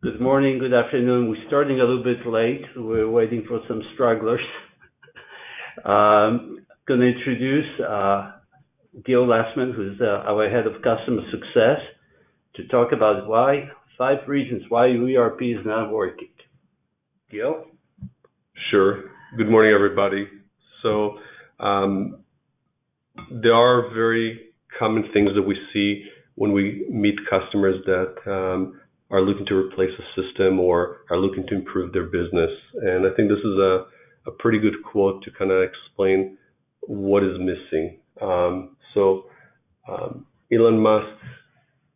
Good morning, good afternoon. We're starting a little bit late. We're waiting for some stragglers. Going to introduce Gil Lasman, who's our head of customer success, to talk about 5 reasons why ERP is not working. Gil? Sure. Good morning, everybody. So there are very common things that we see when we meet customers that are looking to replace a system or are looking to improve their business. And I think this is a pretty good quote to kind of explain what is missing. Elon Musk,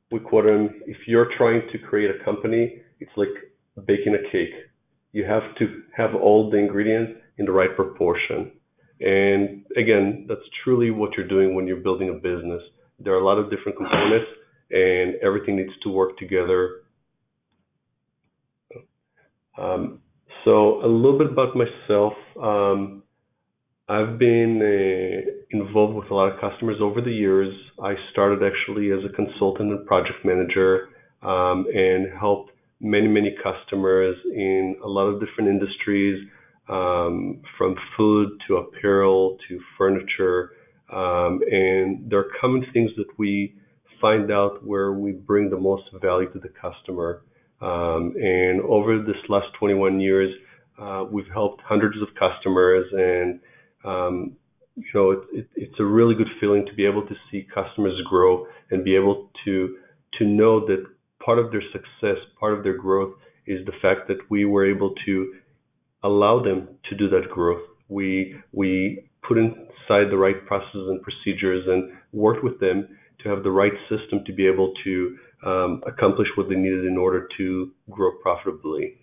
we quote him, if you're trying to create a company, it's like baking a cake. You have to have all the ingredients in the right proportion. And again, that's truly what you're doing when you're building a business. There are a lot of different components and everything needs to work together. So a little bit about myself. I've been involved with a lot of customers over the years. I started actually as a consultant and project manager and helped many customers in a lot of different industries, from food to apparel to furniture. And there are common things that we find out where we bring the most value to the customer. And over this last 21 years, we've helped hundreds of customers, and it's a really good feeling to be able to see customers grow and be able to know that part of their success, part of their growth is the fact that we were able to allow them to do that growth. We put inside the right processes and procedures and worked with them to have the right system to be able to accomplish what they needed in order to grow profitably.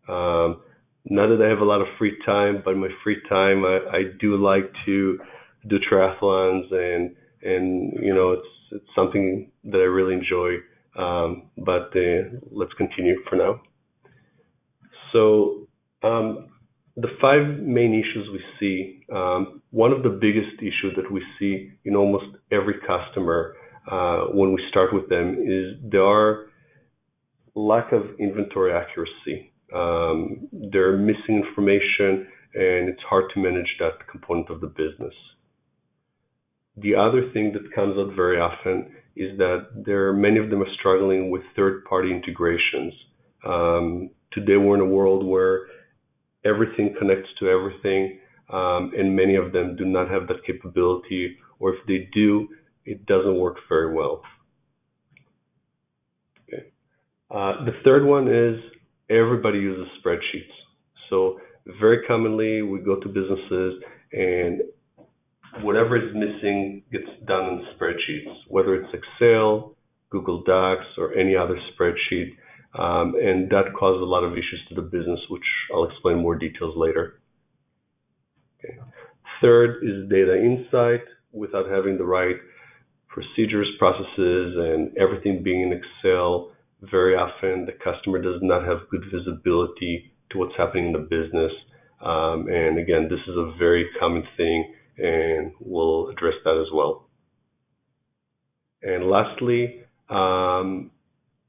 Not that I have a lot of free time, but in my free time, I do like to do triathlons, and it's something that I really enjoy. But let's continue for now. So the 5 main issues we see. One of the biggest issues that we see in almost every customer when we start with them is their lack of inventory accuracy. They're missing information, and it's hard to manage that component of the business. The other thing that comes up very often is that many of them are struggling with third-party integrations. Today we're in a world where everything connects to everything, and many of them do not have that capability, or if they do, it doesn't work very well. Okay. The third one is everybody uses spreadsheets. So very commonly we go to businesses and whatever is missing gets done in spreadsheets, whether it's Excel, Google Docs, or any other spreadsheet. And that causes a lot of issues to the business, which I'll explain more details later. Okay. Third is data insight. Without having the right procedures, processes, and everything being in Excel, very often the customer does not have good visibility to what's happening in the business. And again, this is a very common thing, and we'll address that as well. And lastly,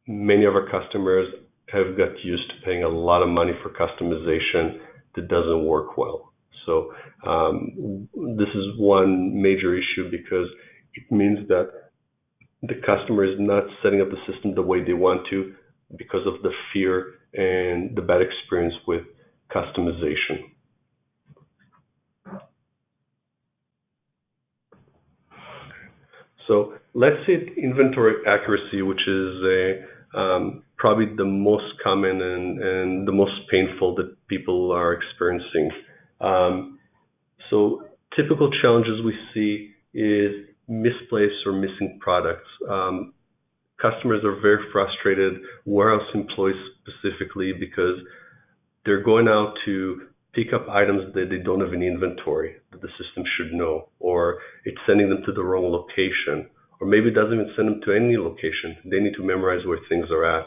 many of our customers have got used to paying a lot of money for customization that doesn't work well. So this is one major issue because it means that the customer is not setting up the system the way they want to because of the fear and the bad experience with customization. So let's hit inventory accuracy, which is probably the most common and the most painful that people are experiencing. So typical challenges we see is misplaced or missing products. Customers are very frustrated, warehouse employees specifically, because they're going out to pick up items that they don't have in inventory that the system should know, or it's sending them to the wrong location, or maybe it doesn't even send them to any location. They need to memorize where things are at.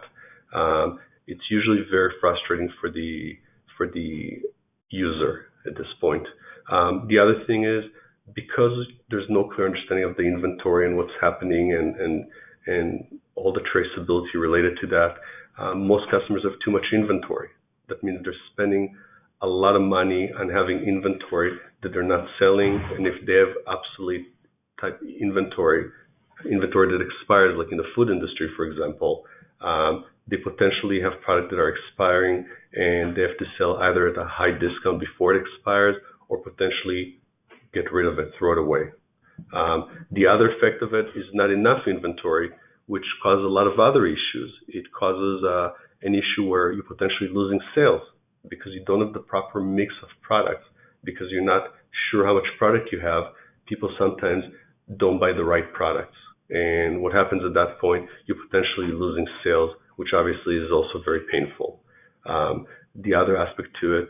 It's usually very frustrating for the user at this point. The other thing is, because there's no clear understanding of the inventory and what's happening and all the traceability related to that, most customers have too much inventory. That means they're spending a lot of money on having inventory that they're not selling, and if they have obsolete type inventory that expires, like in the food industry, for example, they potentially have products that are expiring and they have to sell either at a high discount before it expires or potentially get rid of it, throw it away. The other effect of it is not enough inventory, which causes a lot of other issues. It causes an issue where you're potentially losing sales because you don't have the proper mix of products, because you're not sure how much product you have. People sometimes don't buy the right products. And what happens at that point, you're potentially losing sales, which obviously is also very painful. The other aspect to it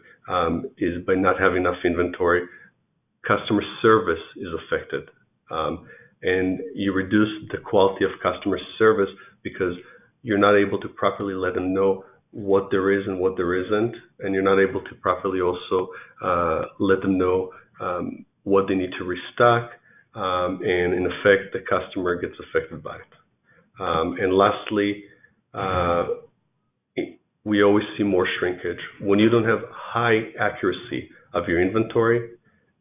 is by not having enough inventory, customer service is affected. And you reduce the quality of customer service because you're not able to properly let them know what there is and what there isn't, and you're not able to properly also let them know what they need to restock, and in effect, the customer gets affected by it. And lastly, we always see more shrinkage. When you don't have high accuracy of your inventory,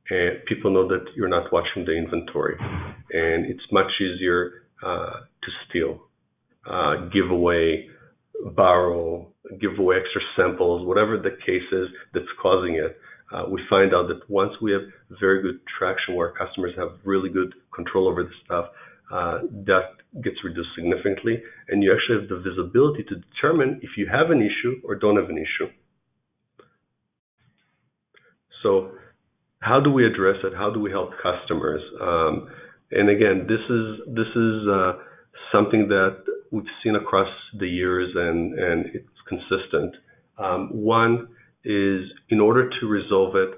and people know that you're not watching the inventory, and it's much easier to steal, give away, borrow, give away extra samples, whatever the case is that's causing it. We find out that once we have very good traction where customers have really good control over the stuff, that gets reduced significantly, and you actually have the visibility to determine if you have an issue or don't have an issue. So how do we address it? How do we help customers? And again, this is something that we've seen across the years, and it's consistent. One is, in order to resolve it,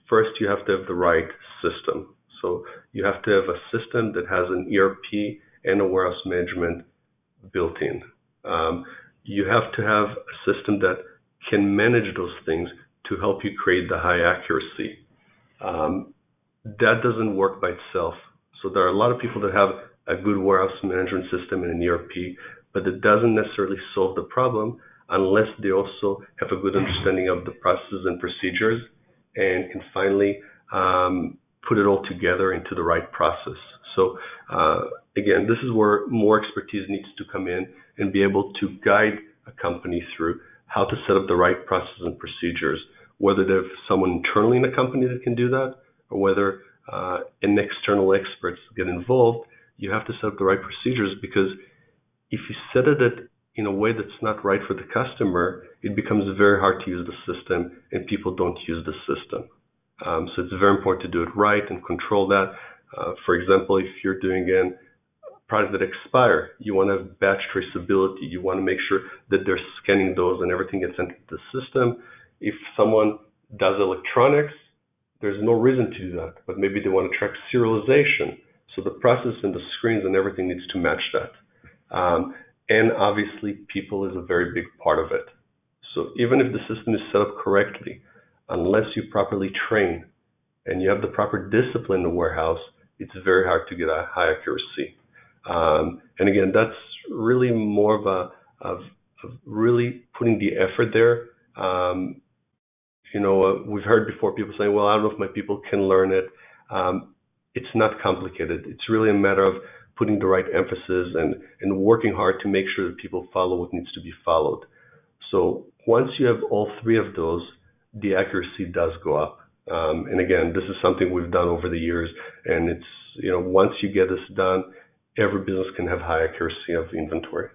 first you have to have the right system. So you have to have a system that has an ERP and a warehouse management built in. You have to have a system that can manage those things to help you create the high accuracy. That doesn't work by itself. So there are a lot of people that have a good warehouse management system and an ERP, but it doesn't necessarily solve the problem unless they also have a good understanding of the processes and procedures and can finally put it all together into the right process. So again, this is where more expertise needs to come in and be able to guide a company through how to set up the right processes and procedures, whether they have someone internally in a company that can do that, or whether an external experts get involved. You have to set up the right procedures, because if you set it in a way that's not right for the customer, it becomes very hard to use the system, and people don't use the system. So it's very important to do it right and control that. For example, if you're doing a product that expire, you want to have batch traceability. You want to make sure that they're scanning those and everything gets into the system. If someone does electronics, there's no reason to do that, but maybe they want to track serialization. So the process and the screens and everything needs to match that. And obviously, people is a very big part of it. So even if the system is set up correctly, unless you properly train and you have the proper discipline in the warehouse, it's very hard to get a high accuracy. And again, that's really more of really putting the effort there. We've heard before people saying, well, I don't know if my people can learn it. It's not complicated. It's really a matter of putting the right emphasis and working hard to make sure that people follow what needs to be followed. So once you have all three of those, the accuracy does go up. And again, this is something we've done over the years, and it's, once you get this done, every business can have high accuracy of inventory.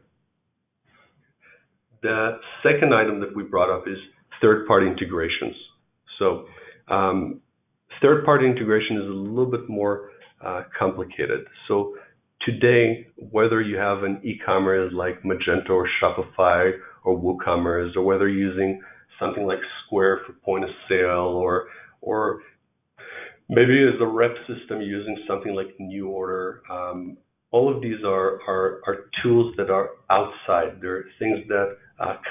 The second item that we brought up is third-party integrations. So third-party integration is a little bit more complicated. So today, whether you have an e-commerce like Magento or Shopify or WooCommerce, or whether you're using something like Square for point of sale, or maybe as a rep system using something like New Order, all of these are tools that are outside. They're things that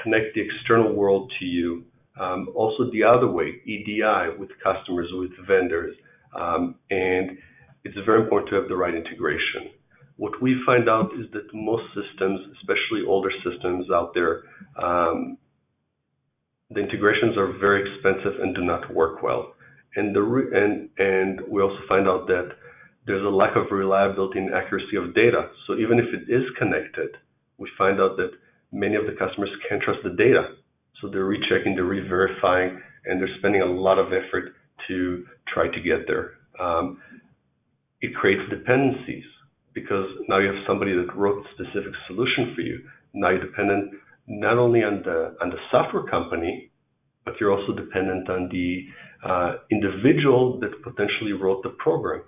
connect the external world to you. Also the other way, EDI with customers, with vendors. And it's very important to have the right integration. what we find out is that most systems, especially older systems out there, the integrations are very expensive and do not work well. And we also find out that there's a lack of reliability and accuracy of data. So even if it is connected, we find out that many of the customers can't trust the data. So they're rechecking, they're re-verifying, and they're spending a lot of effort to try to get there. It creates dependencies because now you have somebody that wrote a specific solution for you. Now you're dependent not only on the software company, but you're also dependent on the individual that potentially wrote the program.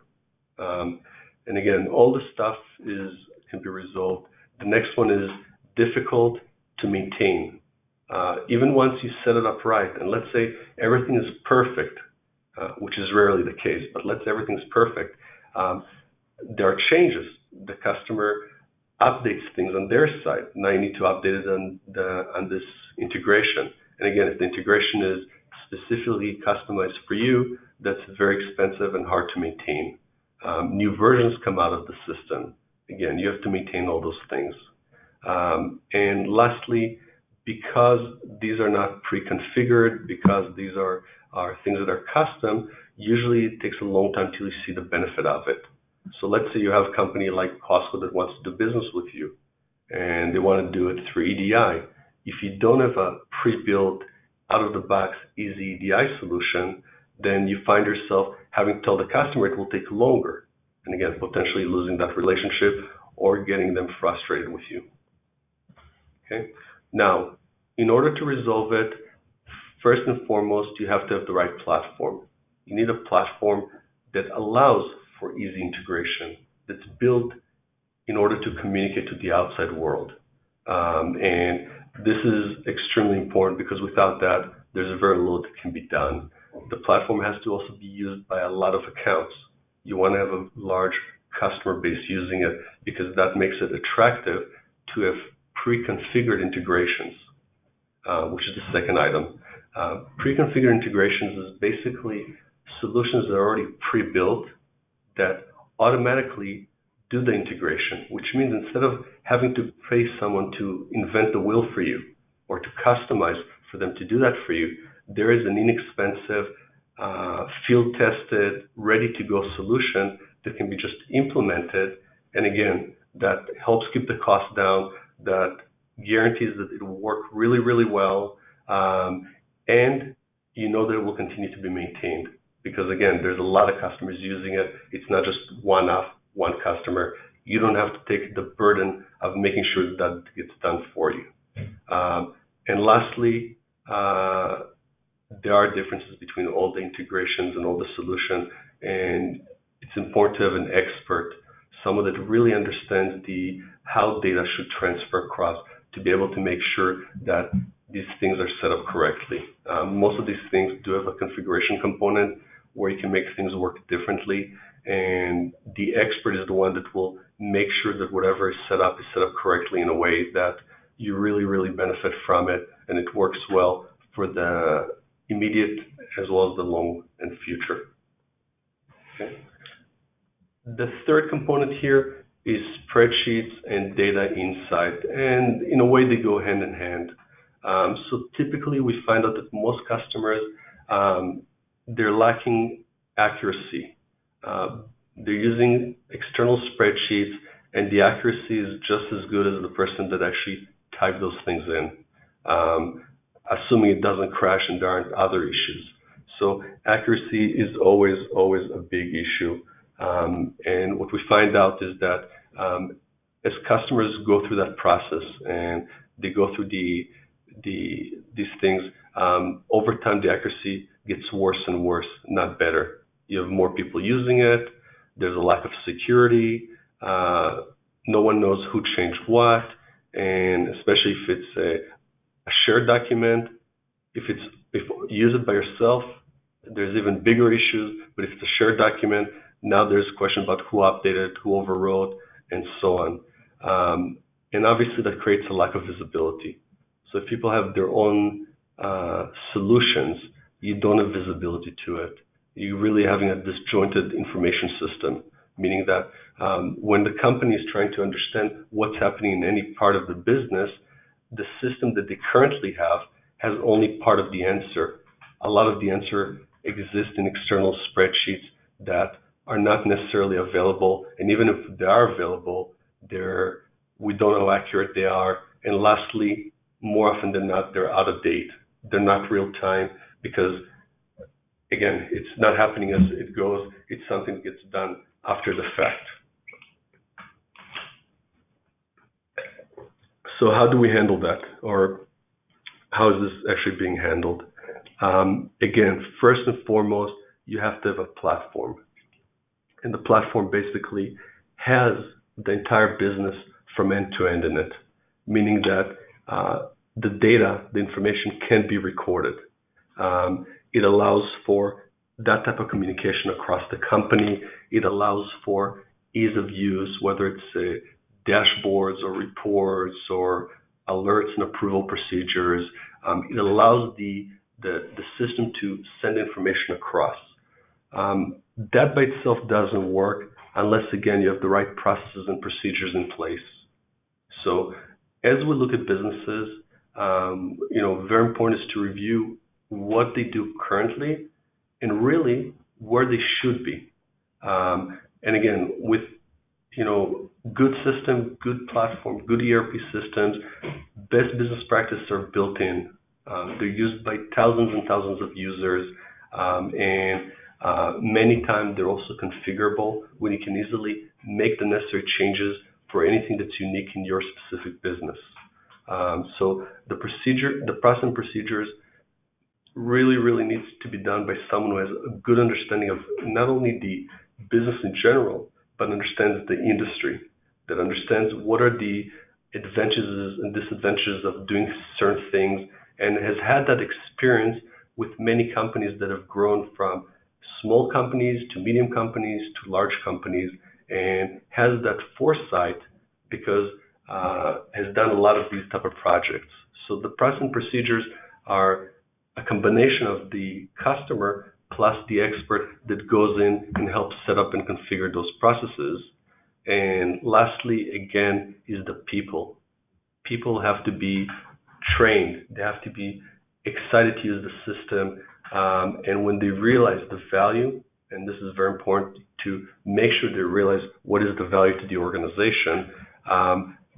And again, all this stuff can be resolved. The next one is difficult to maintain. Even once you set it up right, and let's say everything is perfect, which is rarely the case, but let's say everything's perfect, there are changes. The customer updates things on their side. Now you need to update it on this integration. And again, if the integration is specifically customized for you, that's very expensive and hard to maintain. New versions come out of the system. Again, you have to maintain all those things. And lastly, because these are not pre-configured, because these are things that are custom, usually it takes a long time till you see the benefit of it. So let's say you have a company like Costco that wants to do business with you, and they want to do it through EDI. If you don't have a pre-built, out-of-the-box, easy EDI solution, then you find yourself having to tell the customer it will take longer. And again, potentially losing that relationship or getting them frustrated with you. Okay. Now, in order to resolve it, first and foremost, you have to have the right platform. You need a platform that allows for easy integration, that's built in order to communicate to the outside world. And this is extremely important because without that, there's very little that can be done. The platform has to also be used by a lot of accounts. You want to have a large customer base using it because that makes it attractive to have pre-configured integrations, which is the second item. Pre-configured integrations is basically solutions that are already pre-built that automatically do the integration, which means instead of having to pay someone to invent the wheel for you or to customize for them to do that for you, there is an inexpensive, field-tested, ready-to-go solution that can be just implemented. And again, that helps keep the cost down, that guarantees that it will work really, really well, and you know that it will continue to be maintained. Because again, there's a lot of customers using it. It's not just one-off, one customer. You don't have to take the burden of making sure that that gets done for you. And lastly, there are differences between all the integrations and all the solutions, and it's important to have an expert, someone that really understands how data should transfer across to be able to make sure that these things are set up correctly. Most of these things do have a configuration component where you can make things work differently, and the expert is the one that will make sure that whatever is set up correctly in a way that you really, really benefit from it, and it works well for the immediate as well as the long and future. Okay. The third component here is spreadsheets and data insight, and in a way they go hand in hand. So typically we find out that most customers, they're lacking accuracy. They're using external spreadsheets, and the accuracy is just as good as the person that actually typed those things in, assuming it doesn't crash and there aren't other issues. So accuracy is always a big issue. And what we find out is that as customers go through that process and they go through these things, over time the accuracy gets worse and worse, not better. You have more people using it. There's a lack of security. No one knows who changed what, and especially if it's a shared document. If you use it by yourself, there's even bigger issues. But if it's a shared document, now there's a question about who updated, who overwrote, and so on. And obviously that creates a lack of visibility. So if people have their own solutions, you don't have visibility to it. You're really having a disjointed information system. meaning that when the company is trying to understand what's happening in any part of the business, the system that they currently have has only part of the answer. A lot of the answer exists in external spreadsheets that are not necessarily available, and even if they are available, we don't know how accurate they are. And lastly, more often than not, they're out of date. They're not real time because, again, it's not happening as it goes. It's something that gets done after the fact. So how do we handle that? Or how is this actually being handled? Again, first and foremost, you have to have a platform. And the platform basically has the entire business from end to end in it, meaning that the data, the information can be recorded. It allows for that type of communication across the company. It allows for ease of use, whether it's dashboards or reports or alerts and approval procedures. It allows the system to send information across. That by itself doesn't work unless, again, you have the right processes and procedures in place. So as we look at businesses, very important is to review what they do currently and really where they should be. And again, with good system, good platform, good ERP systems, best business practices are built in. They're used by thousands and thousands of users, and many times they're also configurable when you can easily make the necessary changes for anything that's unique in your specific business. So the process and procedures really needs to be done by someone who has a good understanding of not only the business in general, but understands the industry, that understands what are the advantages and disadvantages of doing certain things, and has had that experience with many companies that have grown from small companies to medium companies to large companies, and has that foresight because has done a lot of these type of projects. So the process and procedures are a combination of the customer plus the expert that goes in and helps set up and configure those processes. And lastly, again, is the people. People have to be trained. They have to be excited to use the system. And when they realize the value, and this is very important to make sure they realize what is the value to the organization,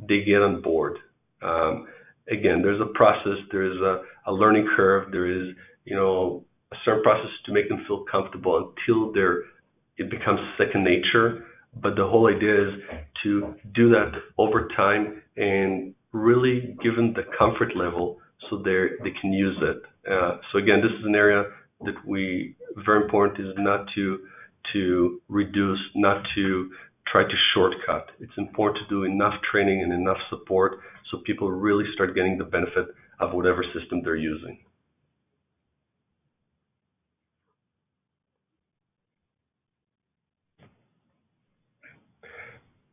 they get on board. Again, there's a process, there's a learning curve, there is, a certain process to make them feel comfortable until it becomes second nature. But the whole idea is to do that over time and really give them the comfort level so they can use it. So again, this is an area that very important is not to reduce, not to try to shortcut. It's important to do enough training and enough support so people really start getting the benefit of whatever system they're using.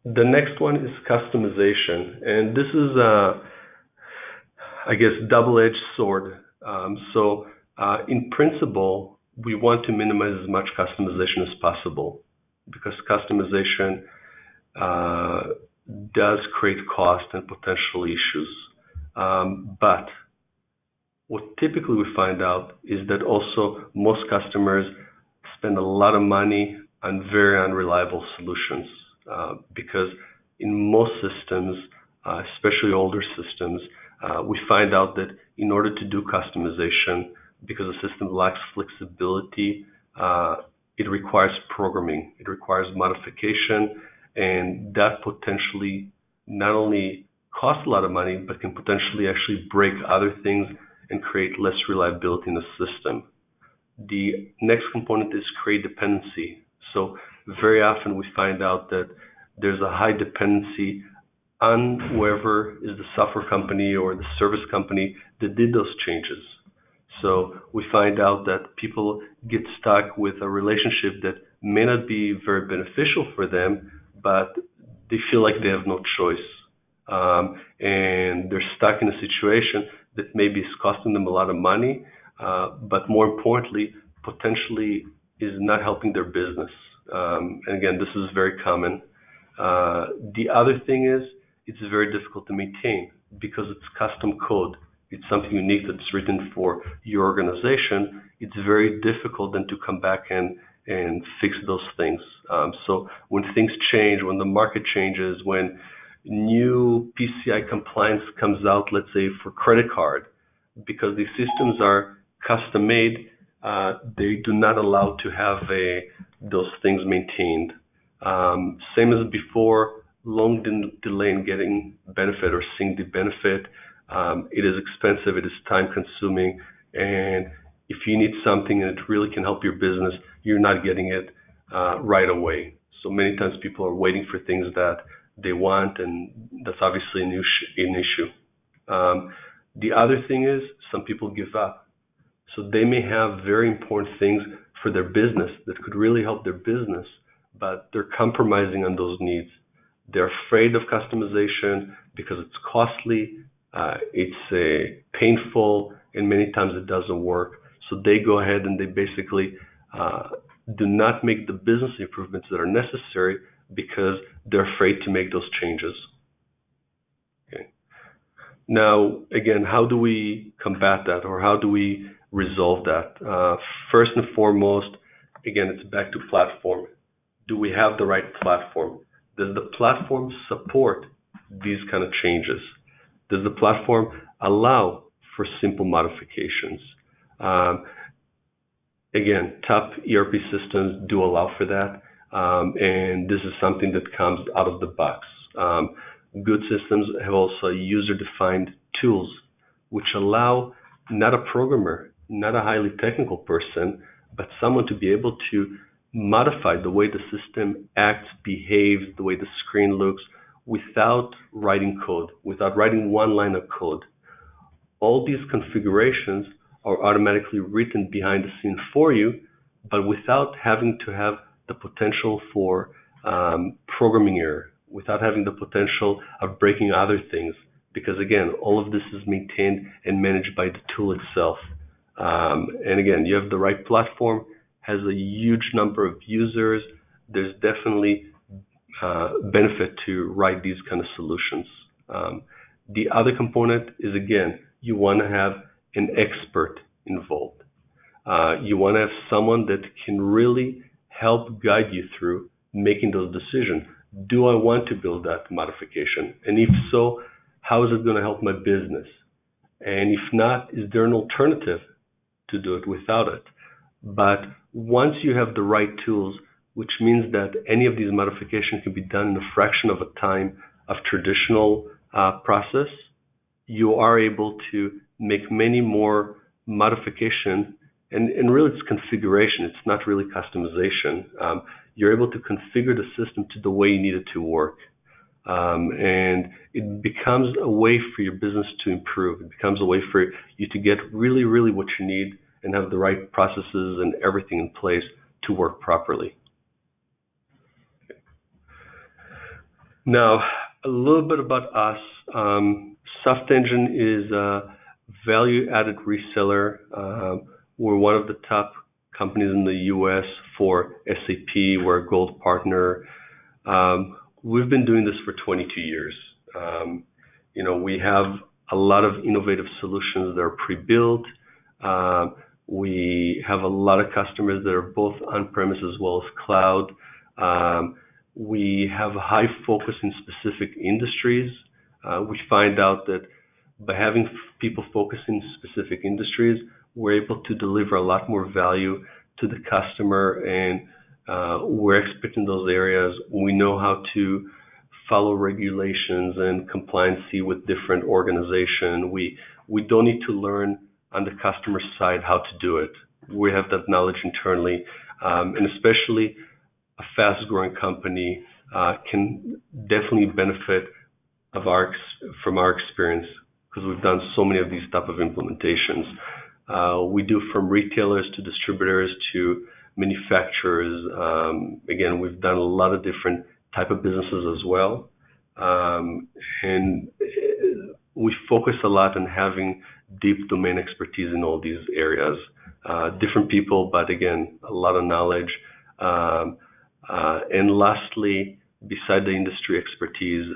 The next one is customization, and this is double-edged sword. In principle, we want to minimize as much customization as possible because customization does create cost and potential issues. But what typically we find out is that also most customers spend a lot of money on very unreliable solutions because in most systems, especially older systems, we find out that in order to do customization, because the system lacks flexibility, it requires programming, it requires modification, and that potentially not only costs a lot of money, but can potentially actually break other things and create less reliability in the system. The next component is create dependency. So very often we find out that there's a high dependency on whoever is the software company or the service company that did those changes. So we find out that people get stuck with a relationship that may not be very beneficial for them, but they feel like they have no choice. And they're stuck in a situation that maybe is costing them a lot of money, but more importantly, potentially is not helping their business. And again, this is very common. The other thing is it's very difficult to maintain because it's custom code. It's something unique that's written for your organization. It's very difficult then to come back and fix those things. So when things change, when the market changes, when new PCI compliance comes out, let's say for credit card, because these systems are custom made, they do not allow to have those things maintained. Same as before, long delay in getting benefit or seeing the benefit. It is expensive, it is time consuming, and if you need something and it really can help your business, you're not getting it right away. So many times people are waiting for things that they want, and that's obviously an issue. The other thing is some people give up. So they may have very important things for their business that could really help their business, but they're compromising on those needs. They're afraid of customization because it's costly, it's painful, and many times it doesn't work. So they go ahead and they basically do not make the business improvements that are necessary because they're afraid to make those changes. Okay. Now, again, how do we combat that, or how do we resolve that? First and foremost, again, it's back to platform. Do we have the right platform? Does the platform support these kind of changes? Does the platform allow for simple modifications? Again, top ERP systems do allow for that, and this is something that comes out of the box. Good systems have also user-defined tools, which allow not a programmer, not a highly technical person, but someone to be able to modify the way the system acts, behaves, the way the screen looks, without writing code, without writing one line of code. All these configurations are automatically written behind the scene for you, but without having to have the potential for programming error, without having the potential of breaking other things, because again, all of this is maintained and managed by the tool itself. And again, you have the right platform, has a huge number of users. There's definitely benefit to write these kind of solutions. The other component is, again, you want to have an expert involved. You want to have someone that can really help guide you through making those decisions. Do I want to build that modification? And if so, how is it going to help my business? And if not, is there an alternative to do it without it? But once you have the right tools, which means that any of these modifications can be done in a fraction of a time of traditional process, you are able to make many more modifications, and really it's configuration, it's not really customization. You're able to configure the system to the way you need it to work. And it becomes a way for your business to improve. It becomes a way for you to get really, really what you need and have the right processes and everything in place to work properly. Okay. Now, a little bit about us. Softengine is a value-added reseller. We're one of the top companies in the U.S. for SAP. We're a gold partner. We've been doing this for 22 years. We have a lot of innovative solutions that are pre-built. We have a lot of customers that are both on-premise as well as cloud. We have a high focus in specific industries. We find out that by having people focus in specific industries, we're able to deliver a lot more value to the customer, and we're expert in those areas. We know how to follow regulations and compliancy with different organizations. We don't need to learn on the customer side how to do it. We have that knowledge internally, and especially a fast-growing company can definitely benefit from our experience, because we've done so many of these type of implementations. We do from retailers to distributors to manufacturers. Again, we've done a lot of different type of businesses as well. And we focus a lot on having deep domain expertise in all these areas. Different people, but again, a lot of knowledge. And lastly, beside the industry expertise,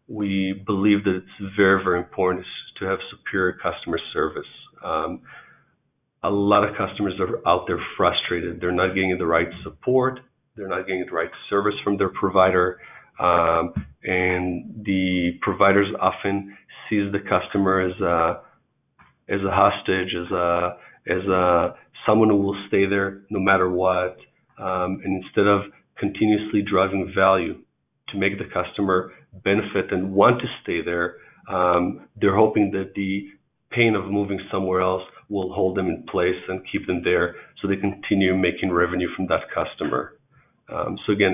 we believe that it's very, very important to have superior customer service. A lot of customers are out there frustrated. They're not getting the right support. They're not getting the right service from their provider. And the providers often sees the customer as a hostage, as someone who will stay there no matter what. And instead of continuously driving value to make the customer benefit and want to stay there, they're hoping that the pain of moving somewhere else will hold them in place and keep them there so they continue making revenue from that customer. So again,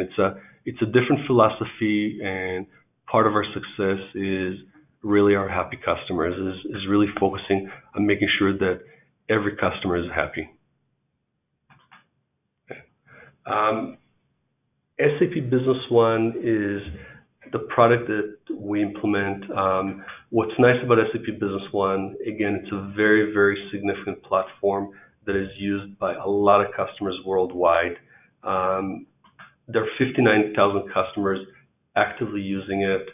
it's a different philosophy, and part of our success is really our happy customers, is really focusing on making sure that every customer is happy. SAP Business One is the product that we implement. What's nice about SAP Business One, again, it's a very, very significant platform that is used by a lot of customers worldwide. There are 59,000 customers actively using it,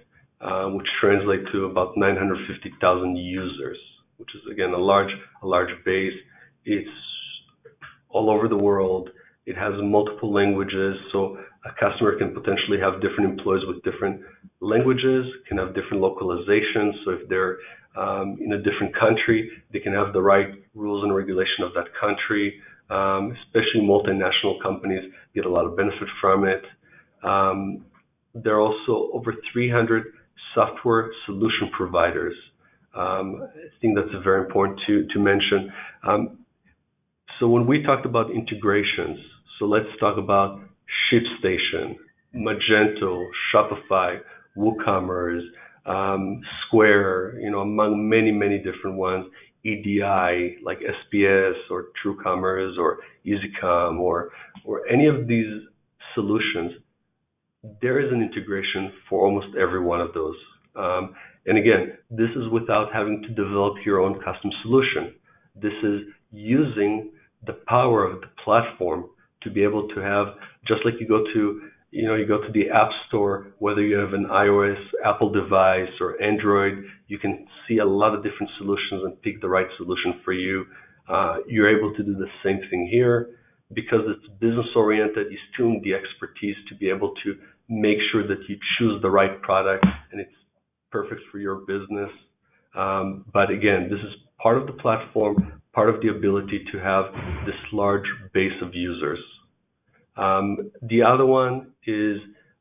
which translates to about 950,000 users, which is, again, a large base. It's all over the world. It has multiple languages, so a customer can potentially have different employees with different languages, can have different localizations. So if they're in a different country, they can have the right rules and regulation of that country. Especially multinational companies get a lot of benefit from it. There are also over 300 software solution providers. I think that's very important to mention. So when we talked about integrations, so let's talk about ShipStation, Magento, Shopify, WooCommerce, Square, among many, many different ones, EDI like SPS or TrueCommerce or EasyCom or any of these solutions, there is an integration for almost every one of those. And again, this is without having to develop your own custom solution. This is using the power of the platform to be able to have, just like you go to the App Store, whether you have an iOS, Apple device, or Android, you can see a lot of different solutions and pick the right solution for you. You're able to do the same thing here. Because it's business-oriented, you still need the expertise to be able to make sure that you choose the right product and it's perfect for your business. But again, this is part of the platform, part of the ability to have this large base of users. The other one is,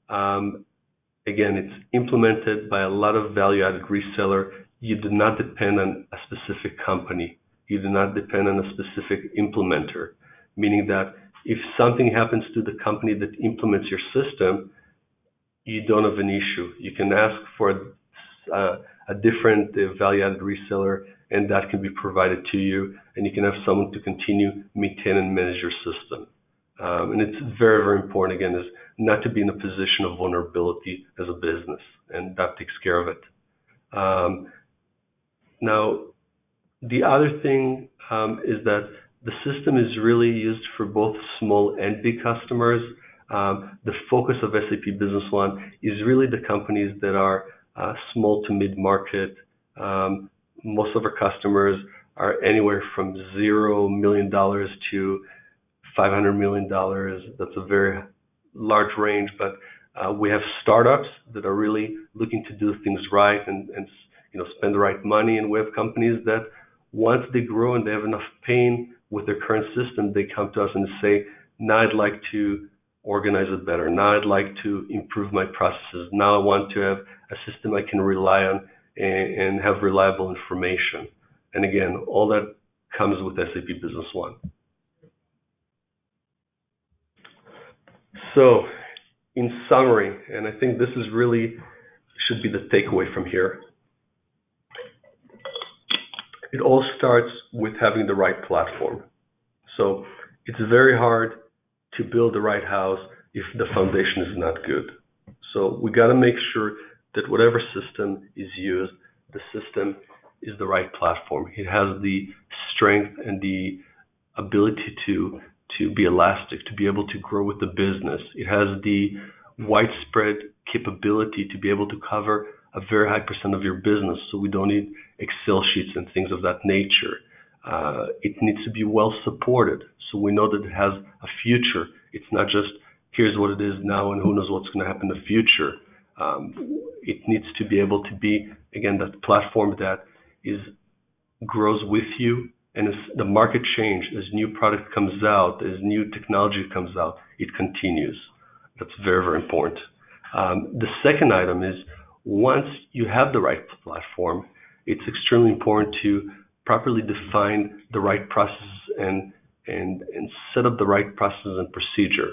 again, it's implemented by a lot of value-added reseller. You do not depend on a specific company. You do not depend on a specific implementer, meaning that if something happens to the company that implements your system, you don't have an issue. You can ask for a different value-added reseller, and that can be provided to you, and you can have someone to continue, maintain, and manage your system. And it's very, very important, again, is not to be in a position of vulnerability as a business, and that takes care of it. Now, the other thing is that the system is really used for both small and big customers. The focus of SAP Business One is really the companies that are small to mid-market. Most of our customers are anywhere from $0 million to $500 million. That's a very large range, but we have startups that are really looking to do things right and spend the right money, and we have companies that once they grow and they have enough pain with their current system, they come to us and say, now I'd like to organize it better. Now I'd like to improve my processes. Now I want to have a system I can rely on and have reliable information. And again, all that comes with SAP Business One. So in summary, and I think this is really should be the takeaway from here, it all starts with having the right platform. So it's very hard to build the right house if the foundation is not good. So we got to make sure that whatever system is used, the system is the right platform. It has the strength and the ability to to be elastic, to be able to grow with the business. It has the widespread capability to be able to cover a very high % of your business, so we don't need Excel sheets and things of that nature. It needs to be well supported, so we know that it has a future. It's not just here's what it is now and who knows what's going to happen in the future. It needs to be able to be, again, that platform that grows with you, and as the market changes, as new product comes out, as new technology comes out, it continues. That's very, very important. The second item is, once you have the right platform, it's extremely important to properly define the right processes and set up the right processes and procedure.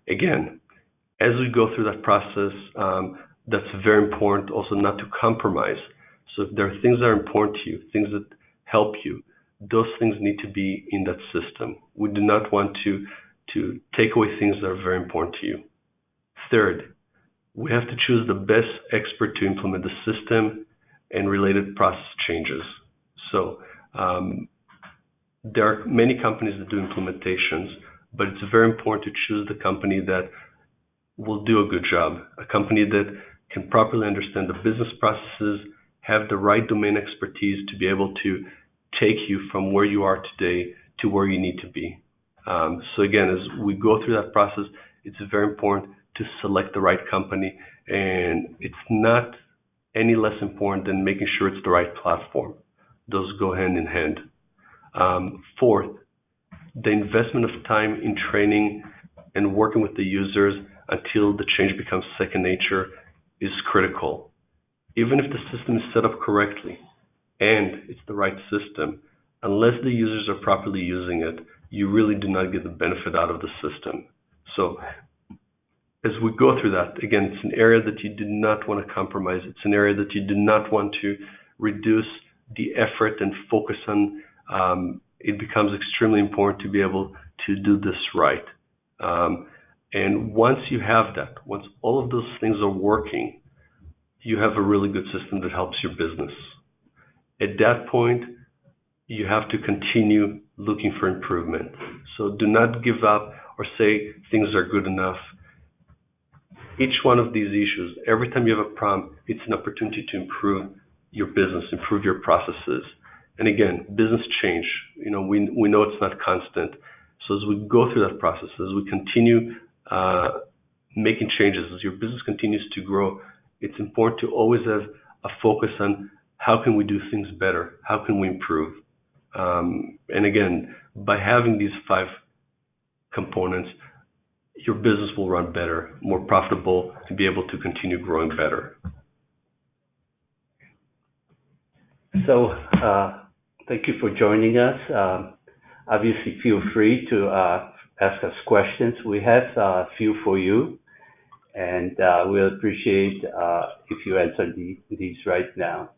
Again, as we go through that process, that's very important also not to compromise. So if there are things that are important to you, things that help you, those things need to be in that system. We do not want to take away things that are very important to you. Third, we have to choose the best expert to implement the system and related process changes. So there are many companies that do implementations, but it's very important to choose the company that will do a good job, a company that can properly understand the business processes, have the right domain expertise to be able to take you from where you are today to where you need to be. So again, as we go through that process, it's very important to select the right company, and it's not any less important than making sure it's the right platform. Those go hand in hand. Fourth, the investment of time in training and working with the users until the change becomes second nature is critical. Even if the system is set up correctly and it's the right system, unless the users are properly using it, you really do not get the benefit out of the system. So as we go through that, again, it's an area that you do not want to compromise. It's an area that you do not want to reduce the effort and focus on. It becomes extremely important to be able to do this right. And once you have that, once all of those things are working, you have a really good system that helps your business. At that point, you have to continue looking for improvement. So do not give up or say things are good enough. Each one of these issues, every time you have a problem, it's an opportunity to improve your business, improve your processes. And again, business change, we know it's not constant. So as we go through that process, as we continue making changes, as your business continues to grow, it's important to always have a focus on how can we do things better? How can we improve? And again, by having these 5 components, your business will run better, more profitable, and be able to continue growing better. So thank you for joining us. Obviously, feel free to ask us questions. We have a few for you, and we'll appreciate if you answer these right now.